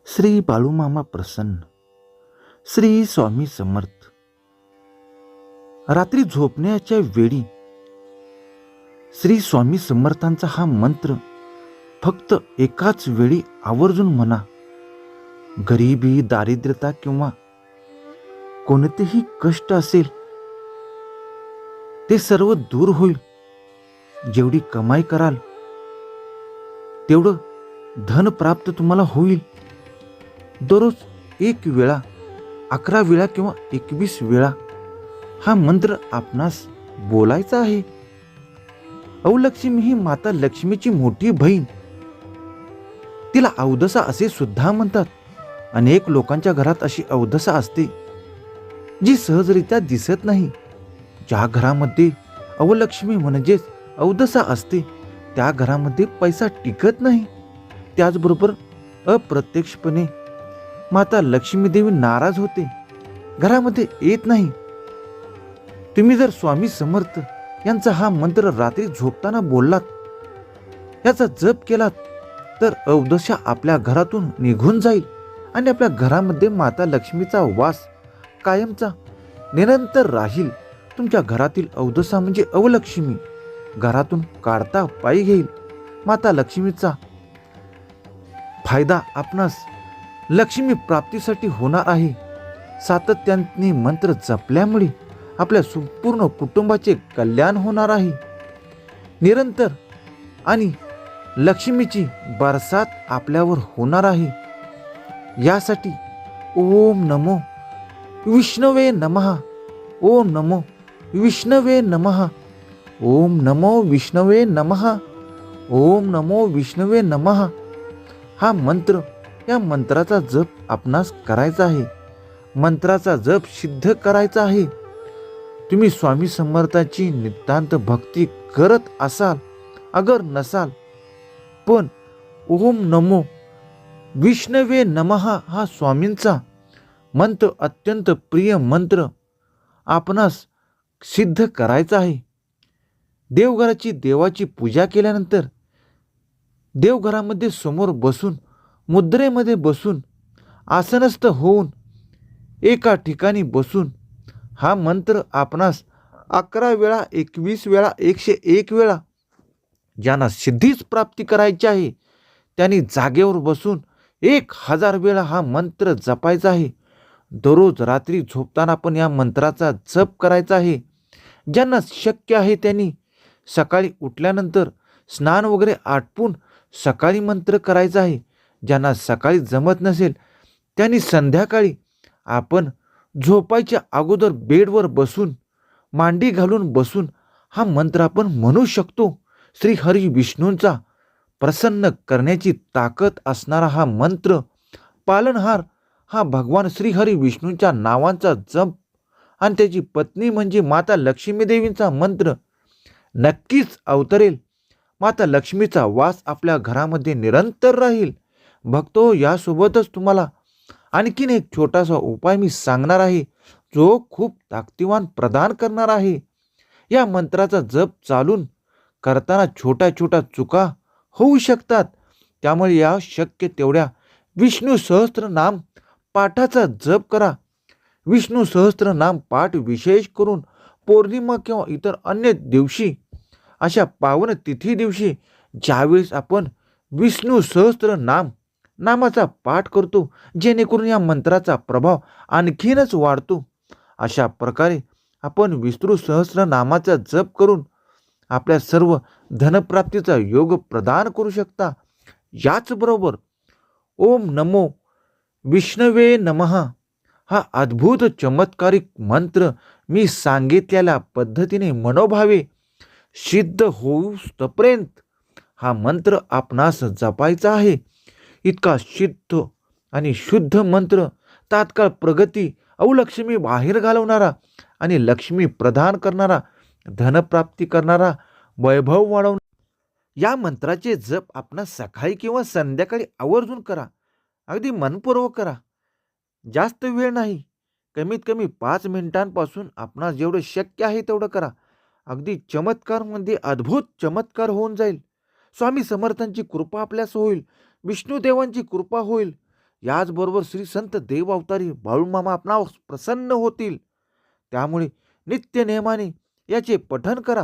श्री बाळूमामा प्रसन्न. श्री स्वामी समर्थ. रात्री झोपण्याच्या वेळी श्री स्वामी समर्थांचा हा मंत्र फक्त एकाच वेळी आवर्जून म्हणा. गरिबी, दारिद्र्यता किंवा कोणतेही कष्ट असेल ते सर्व दूर होईल. जेवढी कमाई कराल तेवढं धन प्राप्त तुम्हाला होईल. दररोज 1 वेळा, 11 वेळा किंवा 21 वेळा हा मंत्र आपणास बोलायचा आहे. अवलक्ष्मी ही माता लक्ष्मीची मोठी बहीण. तिला अवदसा असे सुद्धा म्हणतात. अनेक लोकांच्या घरात अशी अवदसा असते जी सहजरित्या दिसत नाही. ज्या घरामध्ये अवलक्ष्मी म्हणजेच अवदसा असते त्या घरामध्ये पैसा टिकत नाही. त्याचबरोबर अप्रत्यक्षपणे माता लक्ष्मी देवी नाराज होते, घरामध्ये येत नाही. तुम्ही जर स्वामी समर्थ यांचा हा मंत्र रात्री झोपताना बोललात, याचा जप केलात, तर अवदशा आपल्या घरातून निघून जाईल आणि आपल्या घरामध्ये माता लक्ष्मीचा वास कायमचा निरंतर राहील. तुमच्या घरातील अवदशा म्हणजे अवलक्ष्मी घरातून काढता पायी घेईल. माता लक्ष्मीचा फायदा आपणास लक्ष्मी प्राप्तीसाठी होणार आहे. सातत्याने मंत्र जपल्यामुळे आपल्या संपूर्ण कुटुंबाचे कल्याण होणार आहे. निरंतर आणि लक्ष्मीची बरसात आपल्यावर होणार आहे. यासाठी ओम नमो विष्णवे नमः, ओम नमो विष्णवे नमः, ओम नमो विष्णवे नमः, ओम नमो विष्णवे नमः हा मंत्र, या मंत्राचा जप आपणास करायचा आहे. मंत्राचा जप सिद्ध करायचा आहे. तुम्ही स्वामी समर्थाची नितांत भक्ती करत असाल, अगर नसाल, पण ओम नमो विष्णवे नमः हा स्वामींचा मंत्र अत्यंत प्रिय मंत्र आपणास सिद्ध करायचा आहे. देवघराची देवाची पूजा केल्यानंतर देवघरामध्ये समोर बसून, मुद्रेमध्ये बसून, आसनस्थ होऊन, एका ठिकाणी बसून हा मंत्र आपणास 11 वेळा, 21 वेळा, 101 वेळा, ज्यांना सिद्धीच प्राप्ती करायची आहे त्यांनी जागेवर बसून 1000 वेळा हा मंत्र जपायचा आहे. दररोज रात्री झोपताना पण या मंत्राचा जप करायचा आहे. ज्यांना शक्य आहे त्यांनी सकाळी उठल्यानंतर स्नान वगैरे आटपून सकाळी मंत्र करायचा आहे. ज्यांना सकाळी जमत नसेल त्यांनी संध्याकाळी आपण झोपायच्या अगोदर बेडवर बसून, मांडी घालून बसून हा मंत्र आपण म्हणू शकतो. श्री हरी विष्णूंचा प्रसन्न करण्याची ताकद असणारा हा मंत्र, पालनहार हा भगवान श्री हरी विष्णूंच्या नावांचा जप आणि त्याची पत्नी म्हणजे माता लक्ष्मी देवींचा मंत्र नक्कीच अवतरेल. माता लक्ष्मीचा वास आपल्या घरामध्ये निरंतर राहील. भक्तो, यासोबतच तुम्हाला आणखीन एक छोटासा उपाय मी सांगणार आहे, जो खूप ताकदीवान प्रदान करणार आहे. या मंत्राचा जप चालून करताना छोट्या छोट्या चुका होऊ शकतात. त्यामुळे या शक्य तेवढ्या विष्णू सहस्त्रनाम पाठाचा जप करा. विष्णू सहस्त्रनाम पाठ विशेष करून पौर्णिमा किंवा इतर अन्य दिवशी, अशा पावन तिथी दिवशी ज्यावेळेस आपण विष्णू सहस्त्रनाम नामाचा पाठ करतो, जेणेकरून या मंत्राचा प्रभाव आणखीनच वाढतो. अशा प्रकारे आपण विष्णू सहस्त्रनामाचा जप करून आपल्या सर्व धनप्राप्तीचा योग प्रदान करू शकता. याचबरोबर ओम नमो विष्णवे नमः हा अद्भुत चमत्कारिक मंत्र मी सांगितलेल्या पद्धतीने मनोभावे सिद्ध होऊपर्यंत हा मंत्र आपणास जपायचा आहे. इतका सिद्ध आणि शुद्ध मंत्र, तात्काळ प्रगती, अवलक्ष्मी बाहेर घालवणारा आणि लक्ष्मी प्रदान करणारा, धनप्राप्ती करणारा, वैभव वाढवणारा. या मंत्राचे जप आपण सकाळी किंवा संध्याकाळी आवर्जून करा. अगदी मनपूर्वक करा. जास्त वेळ नाही, कमीत कमी 5 मिनिटांपासून आपणास जेवढं शक्य आहे तेवढं करा. अगदी चमत्कारमध्ये अद्भुत चमत्कार होऊन जाईल. स्वामी समर्थांची कृपा आपल्यास होईल, विष्णुदेवांची कृपा होईल. याचबरोबर श्री संत देव अवतारी बाळूमामा आपणावर प्रसन्न होतील. त्यामुळे नित्य नेमाने याचे पठण करा.